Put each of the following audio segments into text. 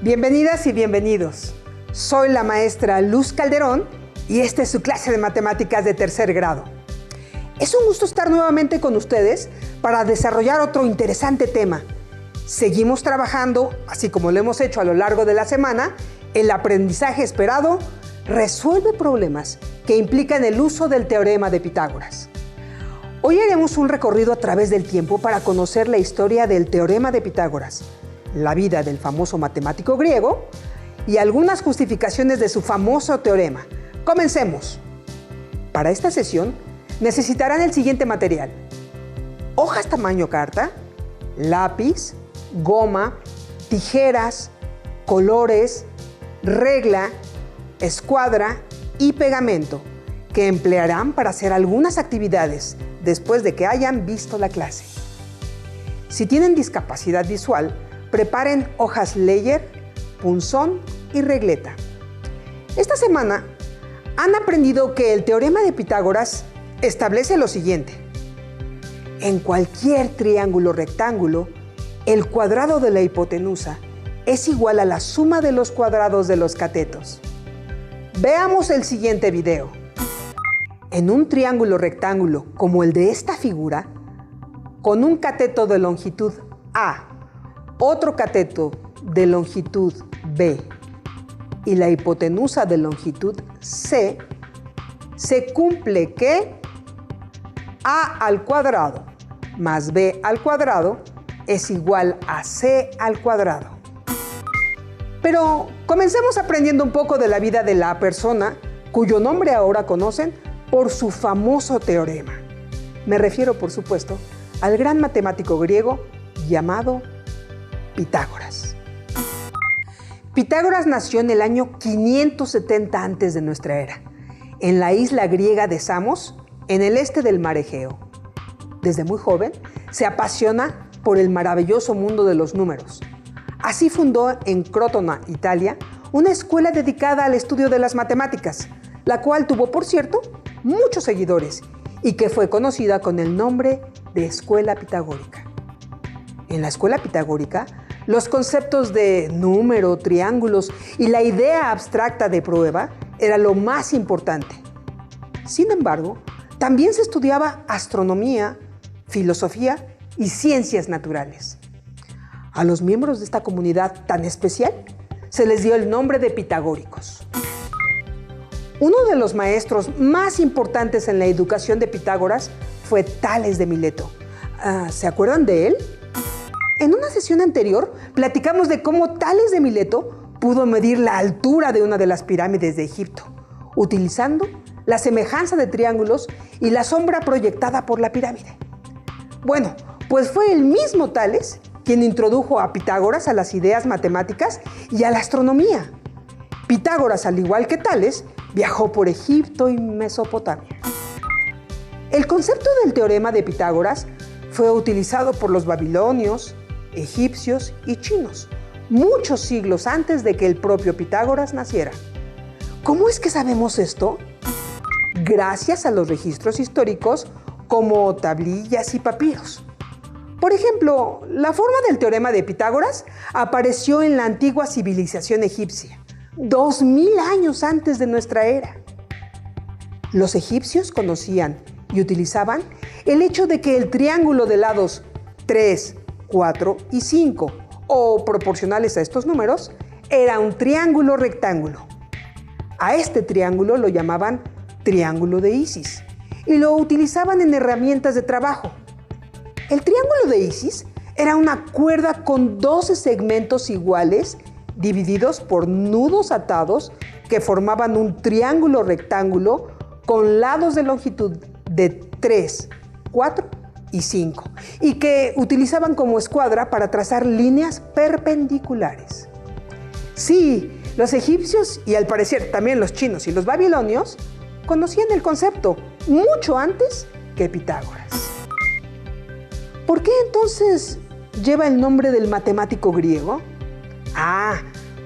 Bienvenidas y bienvenidos. Soy la maestra Luz Calderón y esta es su clase de matemáticas de tercer grado. Es un gusto estar nuevamente con ustedes para desarrollar otro interesante tema. Seguimos trabajando, así como lo hemos hecho a lo largo de la semana, el aprendizaje esperado resuelve problemas que implican el uso del teorema de Pitágoras. Hoy haremos un recorrido a través del tiempo para conocer la historia del teorema de Pitágoras, la vida del famoso matemático griego y algunas justificaciones de su famoso teorema. ¡Comencemos! Para esta sesión necesitarán el siguiente material: hojas tamaño carta, lápiz, goma, tijeras, colores, regla, escuadra y pegamento, que emplearán para hacer algunas actividades después de que hayan visto la clase. Si tienen discapacidad visual, preparen hojas Leyer, punzón y regleta. Esta semana han aprendido que el teorema de Pitágoras establece lo siguiente: en cualquier triángulo rectángulo, el cuadrado de la hipotenusa es igual a la suma de los cuadrados de los catetos. Veamos el siguiente video. En un triángulo rectángulo como el de esta figura, con un cateto de longitud A, otro cateto de longitud B y la hipotenusa de longitud C, se cumple que A al cuadrado más B al cuadrado es igual a C al cuadrado. Pero comencemos aprendiendo un poco de la vida de la persona cuyo nombre ahora conocen por su famoso teorema. Me refiero, por supuesto, al gran matemático griego llamado Pitágoras. Pitágoras nació en el año 570 antes de nuestra era, en la isla griega de Samos, en el este del mar Egeo. Desde muy joven se apasiona por el maravilloso mundo de los números. Así fundó en Crotona, Italia, una escuela dedicada al estudio de las matemáticas, la cual tuvo, por cierto, muchos seguidores y que fue conocida con el nombre de Escuela Pitagórica. En la Escuela Pitagórica, los conceptos de número, triángulos y la idea abstracta de prueba era lo más importante. Sin embargo, también se estudiaba astronomía, filosofía y ciencias naturales. A los miembros de esta comunidad tan especial se les dio el nombre de pitagóricos. Uno de los maestros más importantes en la educación de Pitágoras fue Tales de Mileto. ¿Se acuerdan de él? En una sesión anterior platicamos de cómo Tales de Mileto pudo medir la altura de una de las pirámides de Egipto, utilizando la semejanza de triángulos y la sombra proyectada por la pirámide. Bueno, pues fue el mismo Tales quien introdujo a Pitágoras a las ideas matemáticas y a la astronomía. Pitágoras, al igual que Tales, viajó por Egipto y Mesopotamia. El concepto del teorema de Pitágoras fue utilizado por los babilonios, egipcios y chinos, muchos siglos antes de que el propio Pitágoras naciera. ¿Cómo es que sabemos esto? Gracias a los registros históricos como tablillas y papiros. Por ejemplo, la forma del teorema de Pitágoras apareció en la antigua civilización egipcia, 2000 años antes de nuestra era. Los egipcios conocían y utilizaban el hecho de que el triángulo de lados 3, 4 y 5, o proporcionales a estos números, era un triángulo rectángulo. A este triángulo lo llamaban triángulo de Isis y lo utilizaban en herramientas de trabajo. El triángulo de Isis era una cuerda con 12 segmentos iguales divididos por nudos atados que formaban un triángulo rectángulo con lados de longitud de 3, 4 y 5 y que utilizaban como escuadra para trazar líneas perpendiculares. Sí, los egipcios y al parecer también los chinos y los babilonios conocían el concepto mucho antes que Pitágoras. ¿Por qué entonces lleva el nombre del matemático griego?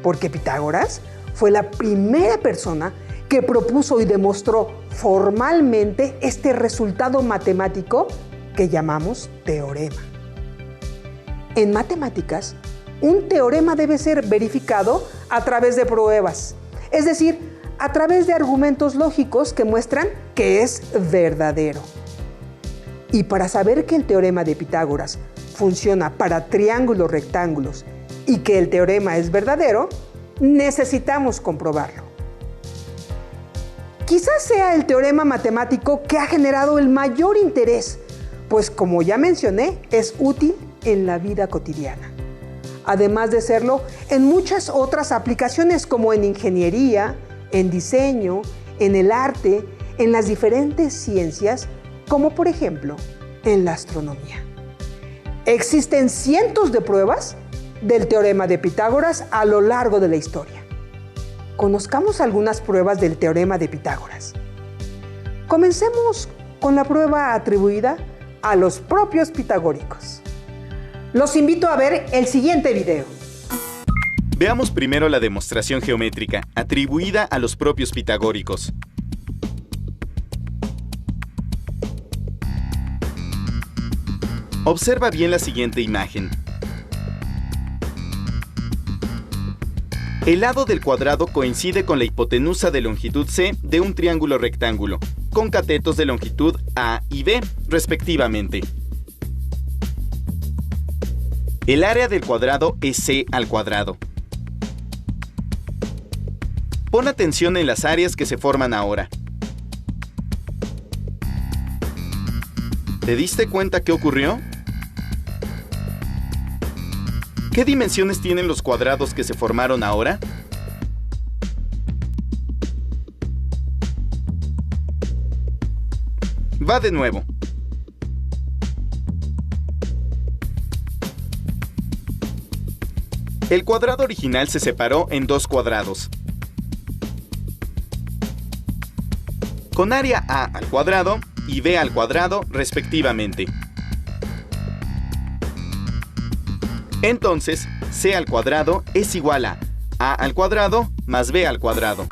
Porque Pitágoras fue la primera persona que propuso y demostró formalmente este resultado matemático que llamamos teorema. En matemáticas, un teorema debe ser verificado a través de pruebas, es decir, a través de argumentos lógicos que muestran que es verdadero. Y para saber que el teorema de Pitágoras funciona para triángulos rectángulos y que el teorema es verdadero, necesitamos comprobarlo. Quizás sea el teorema matemático que ha generado el mayor interés, pues como ya mencioné, es útil en la vida cotidiana. Además de serlo en muchas otras aplicaciones como en ingeniería, en diseño, en el arte, en las diferentes ciencias, como por ejemplo en la astronomía. Existen cientos de pruebas del teorema de Pitágoras a lo largo de la historia. Conozcamos algunas pruebas del teorema de Pitágoras. Comencemos con la prueba atribuida a los propios pitagóricos. Los invito a ver el siguiente video. Veamos primero la demostración geométrica atribuida a los propios pitagóricos. Observa bien la siguiente imagen. El lado del cuadrado coincide con la hipotenusa de longitud C de un triángulo rectángulo, con catetos de longitud A y B, respectivamente. El área del cuadrado es C al cuadrado. Pon atención en las áreas que se forman ahora. ¿Te diste cuenta qué ocurrió? ¿Qué dimensiones tienen los cuadrados que se formaron ahora? Va de nuevo. El cuadrado original se separó en dos cuadrados, con área A al cuadrado y B al cuadrado, respectivamente. Entonces, C al cuadrado es igual a al cuadrado más B al cuadrado.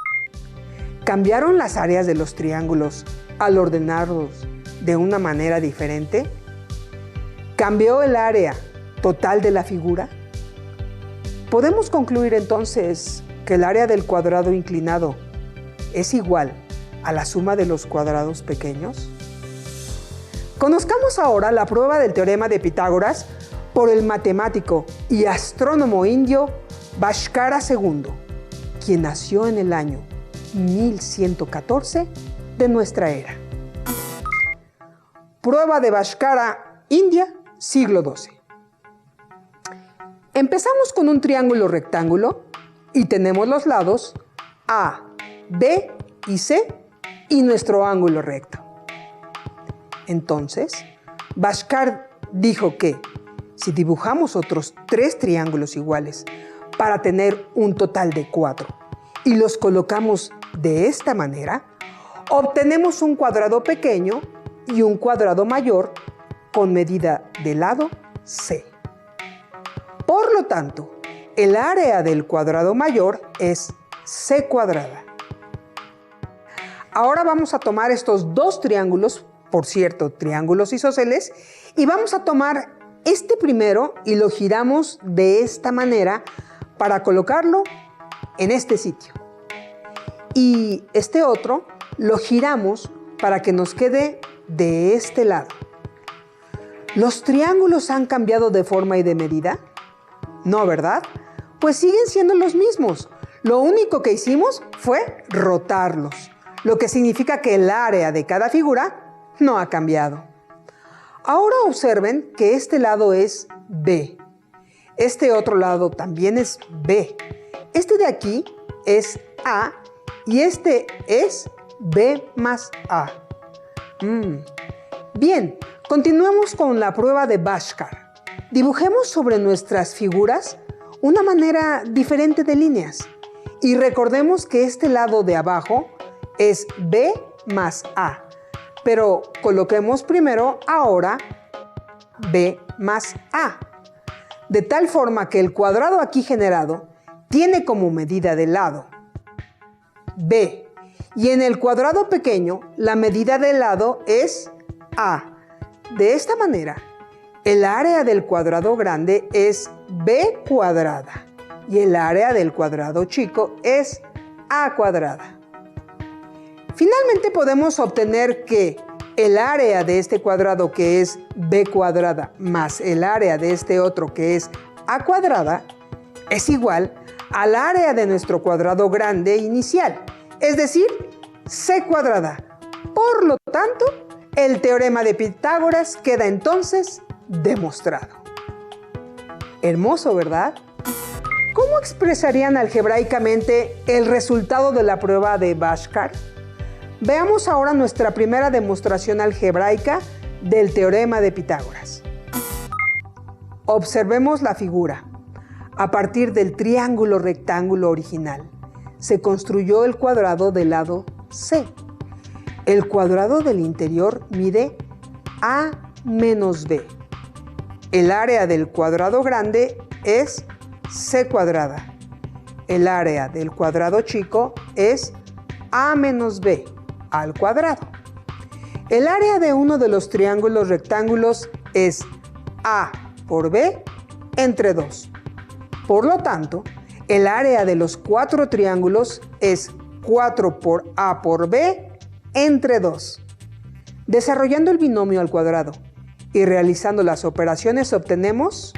¿Cambiaron las áreas de los triángulos al ordenarlos de una manera diferente? ¿Cambió el área total de la figura? Podemos concluir entonces que el área del cuadrado inclinado es igual a la suma de los cuadrados pequeños. Conozcamos ahora la prueba del teorema de Pitágoras por el matemático y astrónomo indio Bhaskara II, quien nació en el año 1114 de nuestra era. Prueba de Bhaskara, India, siglo XII. Empezamos con un triángulo rectángulo y tenemos los lados A, B y C y nuestro ángulo recto. Entonces, Bhaskara dijo que si dibujamos otros 3 triángulos iguales para tener un total de 4 y los colocamos de esta manera, obtenemos un cuadrado pequeño y un cuadrado mayor con medida de lado C. Por lo tanto, el área del cuadrado mayor es C cuadrada. Ahora vamos a tomar estos 2 triángulos, por cierto, triángulos isósceles, y vamos a tomar este primero y lo giramos de esta manera para colocarlo en este sitio. Y este otro lo giramos para que nos quede de este lado. ¿Los triángulos han cambiado de forma y de medida? No, ¿verdad? Pues siguen siendo los mismos. Lo único que hicimos fue rotarlos, lo que significa que el área de cada figura no ha cambiado. Ahora observen que este lado es B. Este otro lado también es B. Este de aquí es A y este es B más A. Bien, continuemos con la prueba de Bhaskara. Dibujemos sobre nuestras figuras una manera diferente de líneas y recordemos que este lado de abajo es B más A. Pero coloquemos primero ahora B más A, de tal forma que el cuadrado aquí generado tiene como medida de lado B y en el cuadrado pequeño la medida de lado es A. De esta manera, el área del cuadrado grande es b cuadrada y el área del cuadrado chico es a cuadrada. Finalmente podemos obtener que el área de este cuadrado, que es b cuadrada, más el área de este otro, que es a cuadrada, es igual al área de nuestro cuadrado grande inicial, es decir, c cuadrada. Por lo tanto, el teorema de Pitágoras queda entonces demostrado. Hermoso, ¿verdad? ¿Cómo expresarían algebraicamente el resultado de la prueba de Bhaskar? Veamos ahora nuestra primera demostración algebraica del teorema de Pitágoras. Observemos la figura. A partir del triángulo rectángulo original, se construyó el cuadrado del lado C. El cuadrado del interior mide A menos B. El área del cuadrado grande es C cuadrada. El área del cuadrado chico es A menos B al cuadrado. El área de uno de los triángulos rectángulos es A por B entre 2. Por lo tanto, el área de los cuatro triángulos es 4 por A por B entre 2. Desarrollando el binomio al cuadrado y realizando las operaciones obtenemos,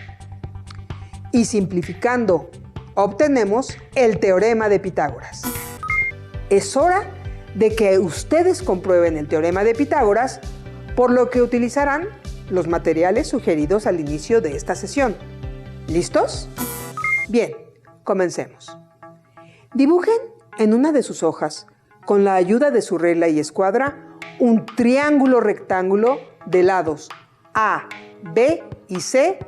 y simplificando obtenemos el teorema de Pitágoras. Es hora de que ustedes comprueben el teorema de Pitágoras, por lo que utilizarán los materiales sugeridos al inicio de esta sesión. ¿Listos? Bien, comencemos. Dibujen en una de sus hojas, con la ayuda de su regla y escuadra, un triángulo rectángulo de lados A, B y C,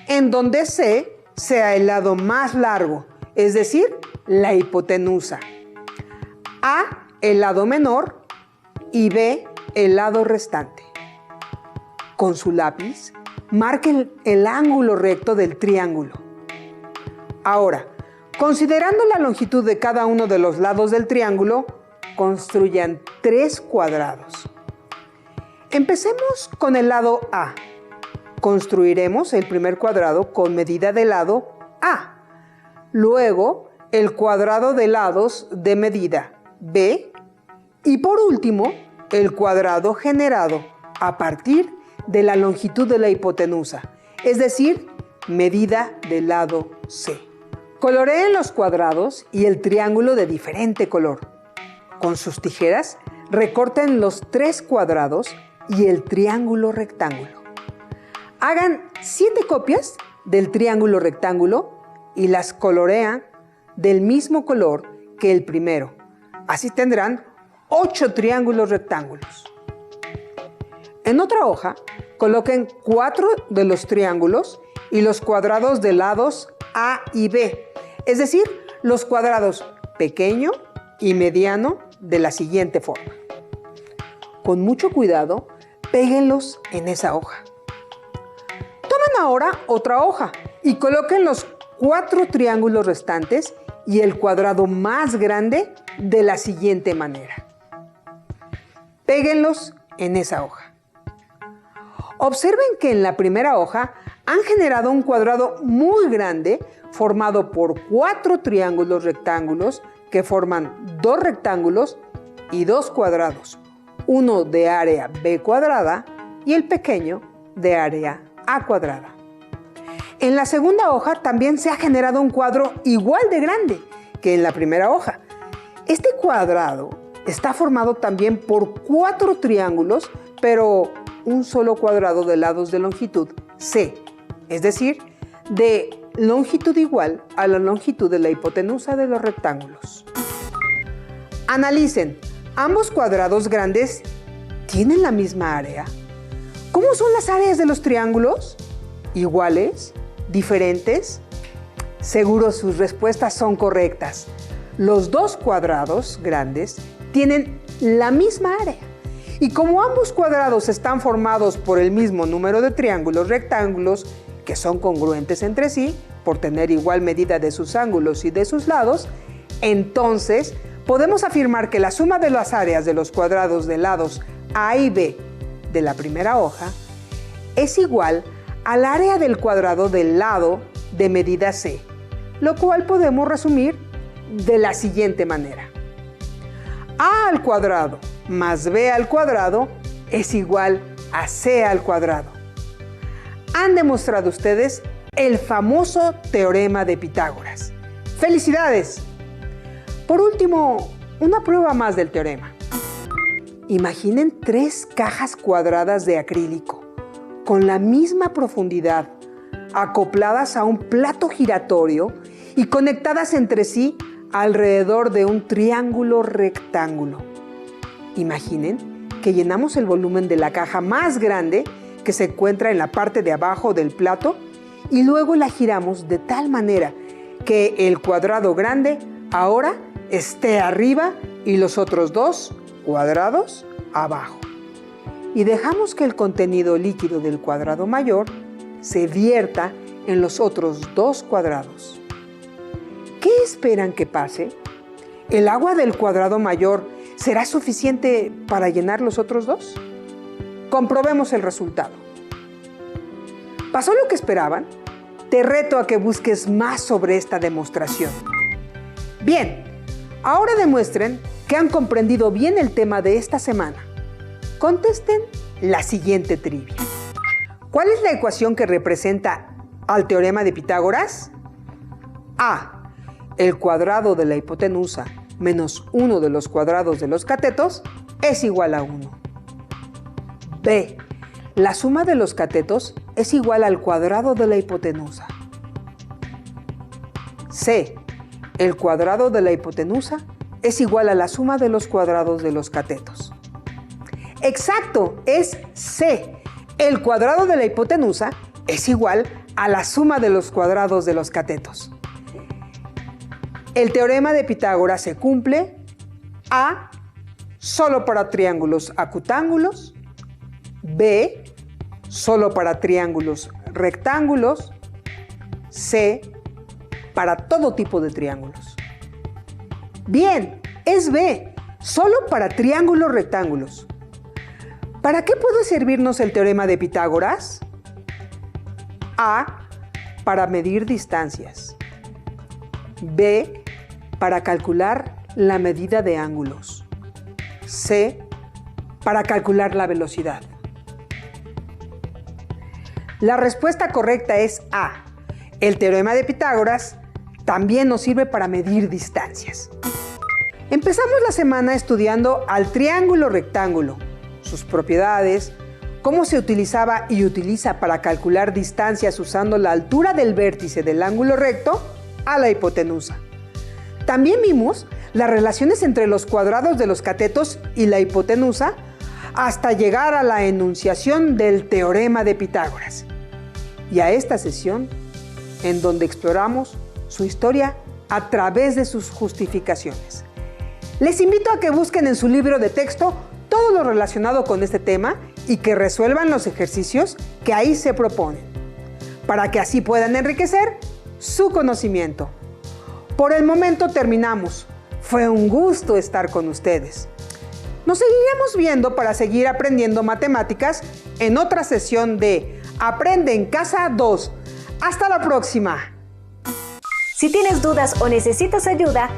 en donde C sea el lado más largo, es decir, la hipotenusa, A el lado menor y B el lado restante. Con su lápiz, marquen el ángulo recto del triángulo. Ahora, considerando la longitud de cada uno de los lados del triángulo, construyan 3 cuadrados. Empecemos con el lado A. Construiremos el primer cuadrado con medida de lado A. Luego, el cuadrado de lados de medida B. Y por último, el cuadrado generado a partir de la longitud de la hipotenusa, es decir, medida del lado C. Coloreen los cuadrados y el triángulo de diferente color. Con sus tijeras, recorten los 3 cuadrados y el triángulo rectángulo. Hagan 7 copias del triángulo rectángulo y las colorean del mismo color que el primero. Así tendrán 8 triángulos rectángulos. En otra hoja, coloquen 4 de los triángulos y los cuadrados de lados A y B, es decir, los cuadrados pequeño y mediano de la siguiente forma. Con mucho cuidado, péguenlos en esa hoja. Tomen ahora otra hoja y coloquen los 4 triángulos restantes y el cuadrado más grande de la siguiente manera. Péguenlos en esa hoja. Observen que en la primera hoja han generado un cuadrado muy grande formado por 4 triángulos rectángulos que forman 2 rectángulos y 2 cuadrados, uno de área b cuadrada y el pequeño de área a cuadrada. En la segunda hoja también se ha generado un cuadro igual de grande que en la primera hoja. Este cuadrado está formado también por 4 triángulos, pero un solo cuadrado de lados de longitud C, es decir, de longitud igual a la longitud de la hipotenusa de los rectángulos. Analicen, ¿ambos cuadrados grandes tienen la misma área? ¿Cómo son las áreas de los triángulos? ¿Iguales? ¿Diferentes? Seguro sus respuestas son correctas. Los 2 cuadrados grandes tienen la misma área. Y como ambos cuadrados están formados por el mismo número de triángulos rectángulos, que son congruentes entre sí, por tener igual medida de sus ángulos y de sus lados, entonces podemos afirmar que la suma de las áreas de los cuadrados de lados A y B de la primera hoja es igual al área del cuadrado del lado de medida C, lo cual podemos resumir de la siguiente manera. A al cuadrado más B al cuadrado es igual a C al cuadrado. Han demostrado ustedes el famoso teorema de Pitágoras. ¡Felicidades! Por último, una prueba más del teorema. Imaginen 3 cajas cuadradas de acrílico con la misma profundidad, acopladas a un plato giratorio y conectadas entre sí alrededor de un triángulo rectángulo. Imaginen que llenamos el volumen de la caja más grande que se encuentra en la parte de abajo del plato y luego la giramos de tal manera que el cuadrado grande ahora esté arriba y los otros 2 cuadrados abajo. Y dejamos que el contenido líquido del cuadrado mayor se vierta en los otros 2 cuadrados. ¿Qué esperan que pase? ¿El agua del cuadrado mayor será suficiente para llenar los otros 2? Comprobemos el resultado. ¿Pasó lo que esperaban? Te reto a que busques más sobre esta demostración. Bien, ahora demuestren que han comprendido bien el tema de esta semana. Contesten la siguiente trivia. ¿Cuál es la ecuación que representa al teorema de Pitágoras? A. El cuadrado de la hipotenusa menos 1 de los cuadrados de los catetos es igual a 1. B. La suma de los catetos es igual al cuadrado de la hipotenusa. C. El cuadrado de la hipotenusa es igual a la suma de los cuadrados de los catetos. Exacto, es C. El cuadrado de la hipotenusa es igual a la suma de los cuadrados de los catetos. El teorema de Pitágoras se cumple: A. Solo para triángulos acutángulos. B. Solo para triángulos rectángulos. C. Para todo tipo de triángulos. Bien, es B. Solo para triángulos rectángulos. ¿Para qué puede servirnos el teorema de Pitágoras? A. Para medir distancias. B. Para calcular la medida de ángulos. C. Para calcular la velocidad. La respuesta correcta es A. El teorema de Pitágoras también nos sirve para medir distancias. Empezamos la semana estudiando al triángulo rectángulo, sus propiedades, cómo se utilizaba y utiliza para calcular distancias usando la altura del vértice del ángulo recto a la hipotenusa. También vimos las relaciones entre los cuadrados de los catetos y la hipotenusa hasta llegar a la enunciación del teorema de Pitágoras. Y a esta sesión, en donde exploramos su historia a través de sus justificaciones. Les invito a que busquen en su libro de texto todo lo relacionado con este tema y que resuelvan los ejercicios que ahí se proponen, para que así puedan enriquecer su conocimiento. Por el momento terminamos. Fue un gusto estar con ustedes. Nos seguiremos viendo para seguir aprendiendo matemáticas en otra sesión de Aprende en Casa 2. ¡Hasta la próxima! Si tienes dudas o necesitas ayuda,